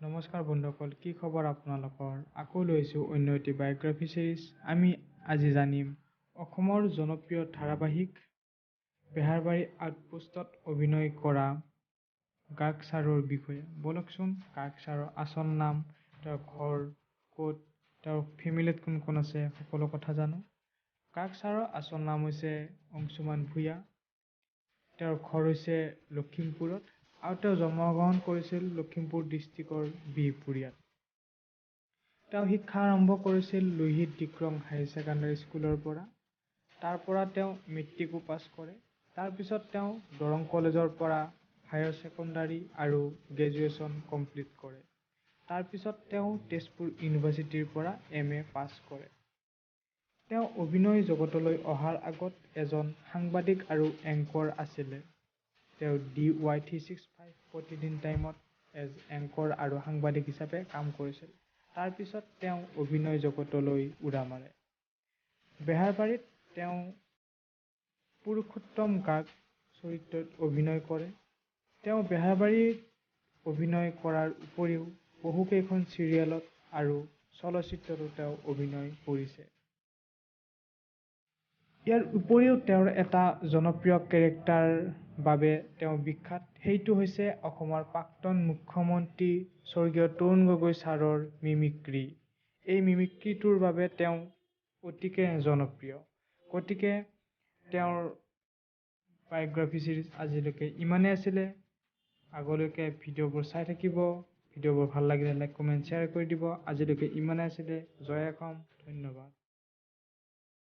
নমস্কাৰ বন্ধুসকল, কি খবৰ আপোনালোকৰ? আকৌ লৈছোঁ অন্য এটি বায়োগ্ৰাফি চিৰিজ। আমি আজি জানিম অসমৰ জনপ্ৰিয় ধাৰাবাহিক বেহাৰবাৰী আউটপোষ্টত অভিনয় কৰা গাৰ্গ ছাৰৰ বিষয়ে। বলকচোন, গাৰ্গ ছাৰৰ আচল নাম, তেওঁৰ ঘৰ ক'ত, তেওঁৰ ফেমিলিত কোন কোন আছে, সকলো কথা জানো। গাৰ্গ ছাৰৰ আচল নাম হৈছে অংশুমান ভূঞা। তেওঁৰ ঘৰ হৈছে লখিমপুৰত আৰু তেওঁ জন্মগ্ৰহণ কৰিছিল লখিমপুৰ ডিষ্ট্ৰিক্টৰ বিহপুৰীয়াত। তেওঁ শিক্ষা আৰম্ভ কৰিছিল লোহিত ডিক্ৰং হায়াৰ ছেকেণ্ডাৰী স্কুলৰ পৰা। তাৰ পৰা তেওঁ মেট্ৰিকো পাছ কৰে। তাৰপিছত তেওঁ দৰং কলেজৰ পৰা হায়াৰ ছেকেণ্ডাৰী আৰু গ্ৰেজুৱেশ্যন কমপ্লিট কৰে। তাৰপিছত তেওঁ তেজপুৰ ইউনিভাৰ্চিটিৰ পৰা MA পাছ কৰে। তেওঁ অভিনয় জগতলৈ অহাৰ আগত এজন সাংবাদিক আৰু এংকৰ আছিলে। তেওঁ DY365 প্ৰতিদিন টাইমত এজ এংকৰ আৰু সাংবাদিক হিচাপে কাম কৰিছিল। তাৰপিছত তেওঁ অভিনয় জগতলৈ উৰা মাৰে। বেহাৰবাৰীত তেওঁ পুৰুষোত্তম গাৰ্গ চৰিত্ৰত অভিনয় কৰে। তেওঁ বেহাৰবাৰীত অভিনয় কৰাৰ উপৰিও বহুকেইখন চিৰিয়েলত আৰু চলচ্চিত্ৰতো তেওঁ অভিনয় কৰিছে। ইয়াৰ উপৰিও তেওঁৰ এটা জনপ্ৰিয় কেৰেক্টাৰ বাবে তেওঁ বিখ্যাত, সেইটো হৈছে অসমৰ প্ৰাক্তন মুখ্যমন্ত্ৰী স্বৰ্গীয় তৰুণ গগৈ ছাৰৰ মিমিক্ৰি। এই মিমিক্ৰিটোৰ বাবে তেওঁ অতিকে জনপ্ৰিয়। গতিকে তেওঁৰ বায়োগ্ৰাফি চিৰিজ আজিলৈকে ইমানেই আছিলে। আগলৈকে ভিডিঅ'বোৰ চাই থাকিব। ভিডিঅ'বোৰ ভাল লাগিলে লাইক, কমেণ্ট, শ্বেয়াৰ কৰি দিব। আজিলৈকে ইমানেই আছিলে। জয় অসম, ধন্যবাদ।